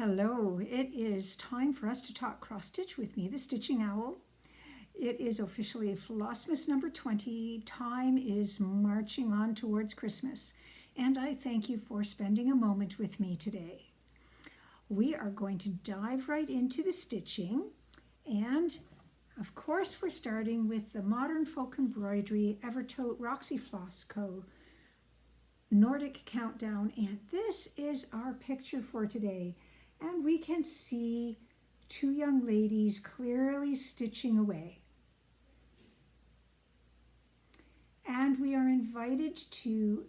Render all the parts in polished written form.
Hello, it is time for us to talk cross stitch with me, the Stitching Owl. It is officially Flossmas number 20. Time is marching on towards Christmas, and I thank you for spending a moment with me today. We are going to dive right into the stitching, and of course we're starting with the Modern Folk Embroidery Evertote Roxie Floss Co. Nordic Countdown, and this is our picture for today. And we can see two young ladies clearly stitching away. And we are invited to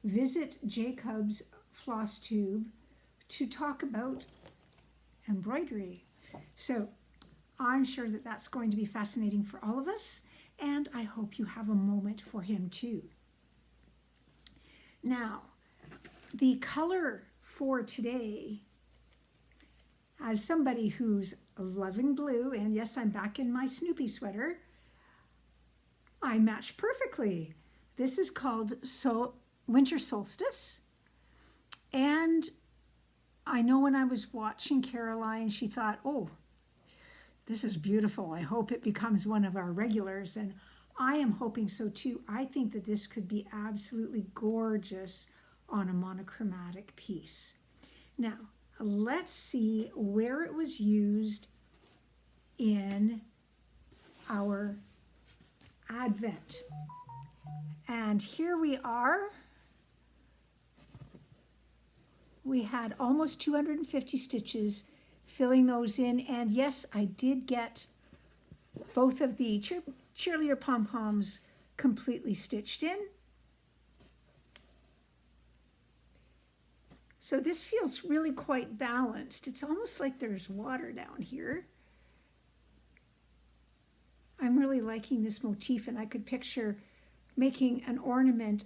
visit Jacob's floss tube to talk about embroidery. So I'm sure that that's going to be fascinating for all of us, and I hope you have a moment for him too. Now, the color for today, as somebody who's loving blue, and yes, I'm back in my Snoopy sweater, I match perfectly. This is called Winter Solstice. And I know when I was watching Caroline, she thought, oh, this is beautiful. I hope it becomes one of our regulars. And I am hoping so too. I think that this could be absolutely gorgeous on a monochromatic piece. Now, let's see where it was used in our Advent. And here we are. We had almost 250 stitches, filling those in. And yes, I did get both of the cheerleader pom-poms completely stitched in. So this feels really quite balanced. It's almost like there's water down here. I'm really liking this motif, and I could picture making an ornament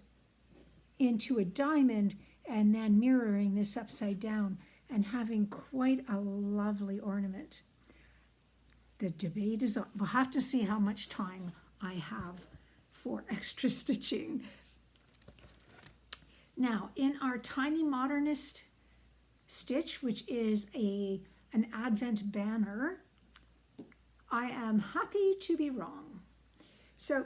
into a diamond and then mirroring this upside down and having quite a lovely ornament. The debate is on. We'll have to see how much time I have for extra stitching. Now, in our tiny modernist stitch, which is an Advent banner, I am happy to be wrong. So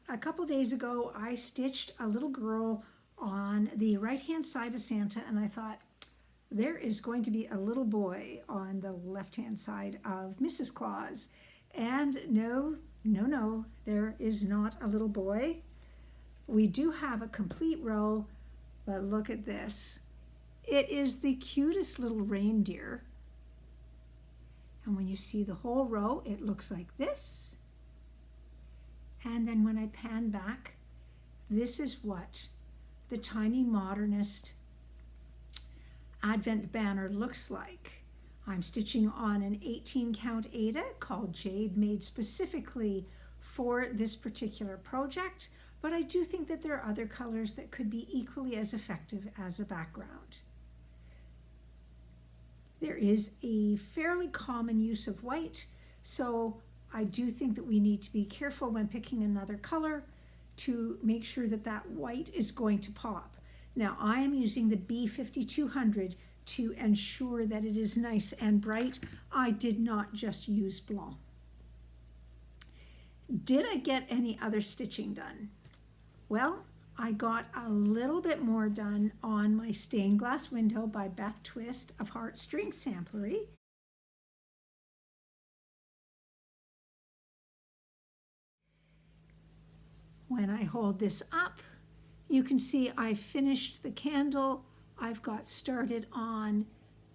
a couple days ago, I stitched a little girl on the right-hand side of Santa, and I thought, there is going to be a little boy on the left-hand side of Mrs. Claus. And no, there is not a little boy. We do have a complete row, but look at this. It is the cutest little reindeer. And when you see the whole row, it looks like this. And then when I pan back, this is what the tiny modernist Advent banner looks like. I'm stitching on an 18 count Aida called Jade, made specifically for this particular project. But I do think that there are other colors that could be equally as effective as a background. There is a fairly common use of white, so I do think that we need to be careful when picking another color to make sure that that white is going to pop. Now, I am using the B5200 to ensure that it is nice and bright. I did not just use blanc. Did I get any other stitching done? Well, I got a little bit more done on my stained glass window by Beth Twist of Heartstring SAMPLERY. When I hold this up, you can see I finished the candle. I've got started on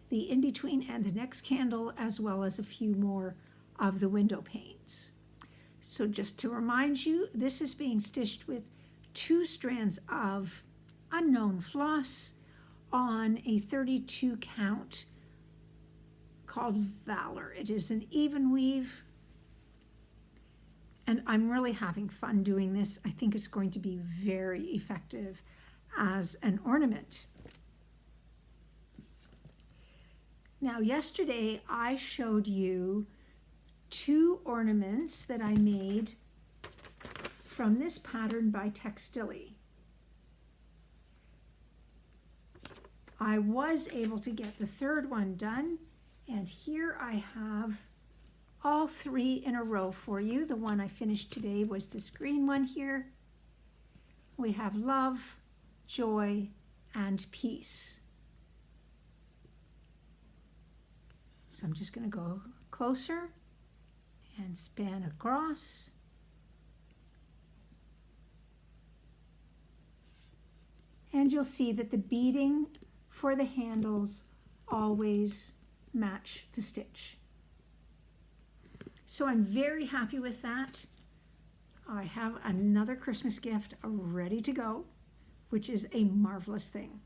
the in-between and the next candle, as well as a few more of the window panes. So just to remind you, this is being stitched with 2 strands of unknown floss on a 32 count called Valor. It is an even weave, and I'm really having fun doing this. I think it's going to be very effective as an ornament. Now, yesterday I showed you 2 ornaments that I made from this pattern by Textili. I was able to get the third one done, and here I have all three in a row for you. The one I finished today was this green one here. We have love, joy, and peace. So I'm just going to go closer and span across. And you'll see that the beading for the handles always match the stitch. So I'm very happy with that. I have another Christmas gift ready to go, which is a marvelous thing.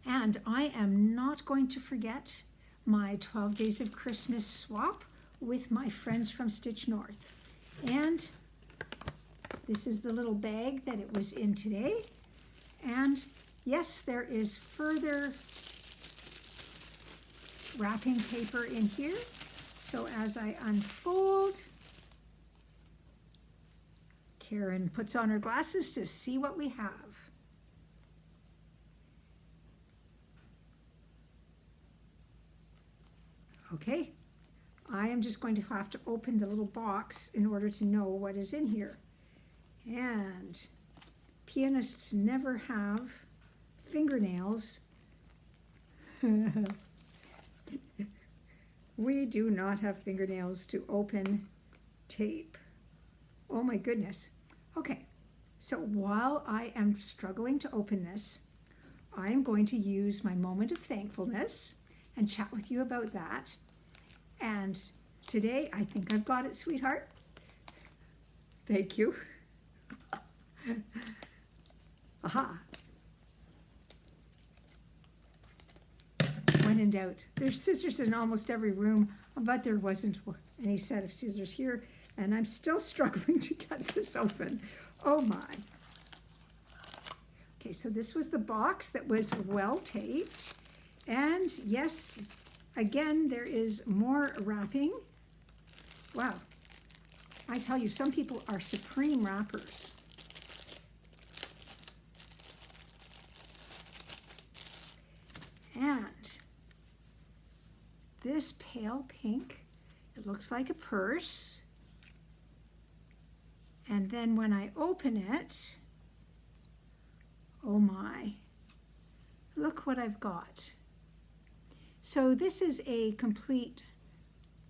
And I am not going to forget my 12 Days of Christmas swap with my friends from Stitch North. And this is the little bag that it was in today. And yes, there is further wrapping paper in here. So as I unfold, Karen puts on her glasses to see what we have. Okay, I am just going to have to open the little box in order to know what is in here. And pianists never have fingernails. We do not have fingernails to open tape. Oh my goodness. Okay, so while I am struggling to open this, I am going to use my moment of thankfulness and chat with you about that. And today, I think I've got it, sweetheart. Thank you. Aha. When in doubt. There's scissors in almost every room, but there wasn't any set of scissors here, and I'm still struggling to get this open. Oh my. Okay, so this was the box that was well taped. And yes, again, there is more wrapping. Wow. I tell you, some people are supreme wrappers. And this pale pink, it looks like a purse. And then when I open it, oh my, look what I've got. So this is a complete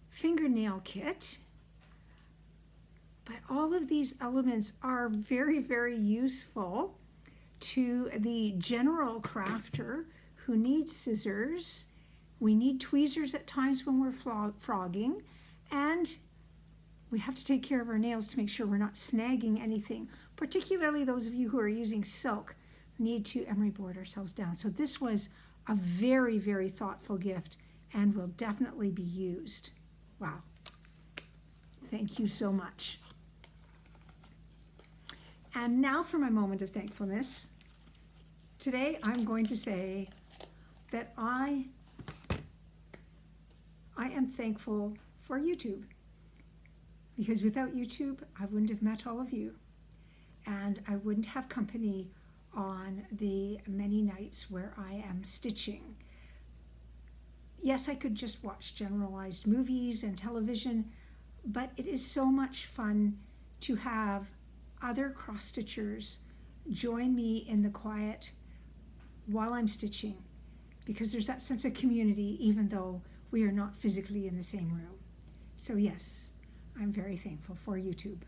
fingernail kit, but all of these elements are very, very useful to the general crafter who needs scissors. We need tweezers at times when we're frogging, and we have to take care of our nails to make sure we're not snagging anything. Particularly those of you who are using silk need to emery board ourselves down. So this was a very, very thoughtful gift and will definitely be used. Wow. Thank you so much. And now for my moment of thankfulness. Today I'm going to say that I am thankful for YouTube, because without YouTube I wouldn't have met all of you, and I wouldn't have company on the many nights where I am stitching. Yes, I could just watch generalized movies and television, but it is so much fun to have other cross-stitchers join me in the quiet while I'm stitching, because there's that sense of community even though we are not physically in the same room. So yes, I'm very thankful for YouTube.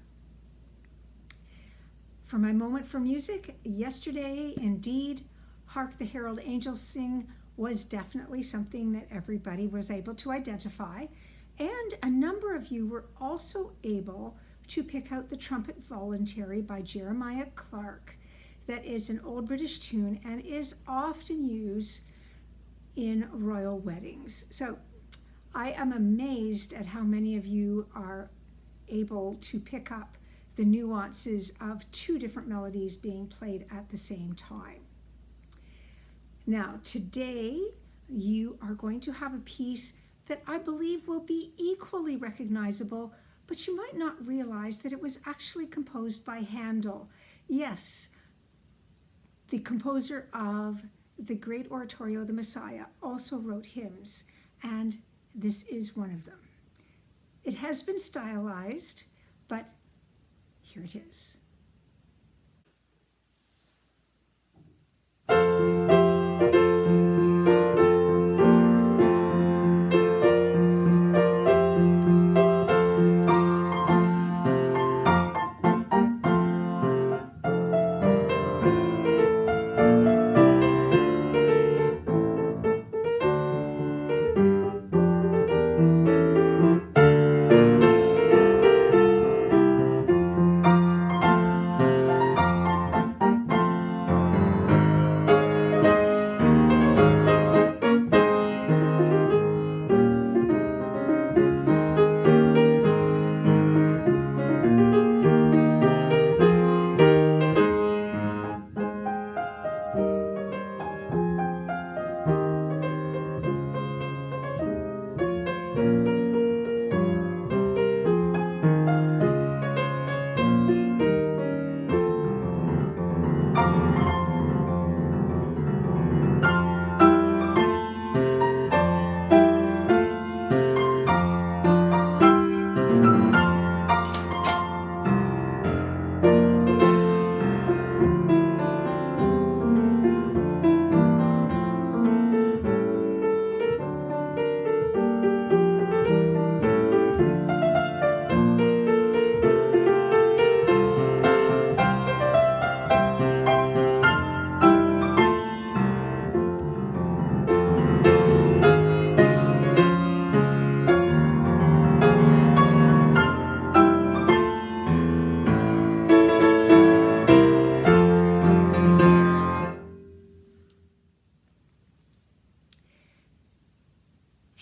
For my moment for music, yesterday, indeed, Hark the Herald Angels Sing was definitely something that everybody was able to identify. And a number of you were also able to pick out the Trumpet Voluntary by Jeremiah Clark. That is an old British tune and is often used in royal weddings. So I am amazed at how many of you are able to pick up the nuances of two different melodies being played at the same time. Now, today you are going to have a piece that I believe will be equally recognizable, but you might not realize that it was actually composed by Handel. Yes, the composer of the great oratorio, The Messiah, also wrote hymns, and this is one of them. It has been stylized, but here it is.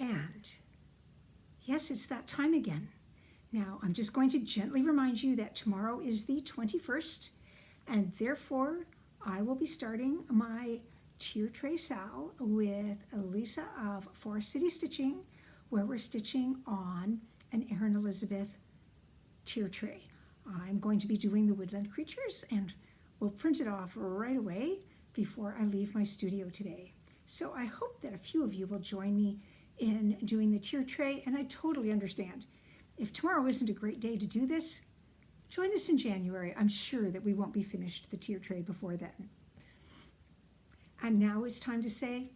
And yes, it's that time again. Now, I'm just going to gently remind you that tomorrow is the 21st, and therefore I will be starting my tier tray sal with Elisa of Forest City Stitching, where we're stitching on an Erin Elizabeth tier tray. I'm going to be doing the woodland creatures, and we'll print it off right away before I leave my studio today. So I hope that a few of you will join me in doing the tier tray, and I totally understand. If tomorrow isn't a great day to do this, join us in January. I'm sure that we won't be finished the tier tray before then. And now it's time to say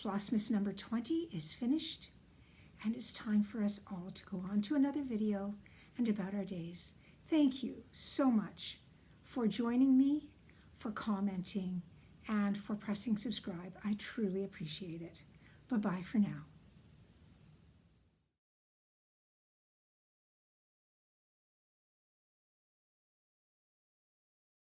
Flossmas number 20 is finished, and it's time for us all to go on to another video and about our days. Thank you so much for joining me, for commenting, and for pressing subscribe. I truly appreciate it. Bye-bye for now.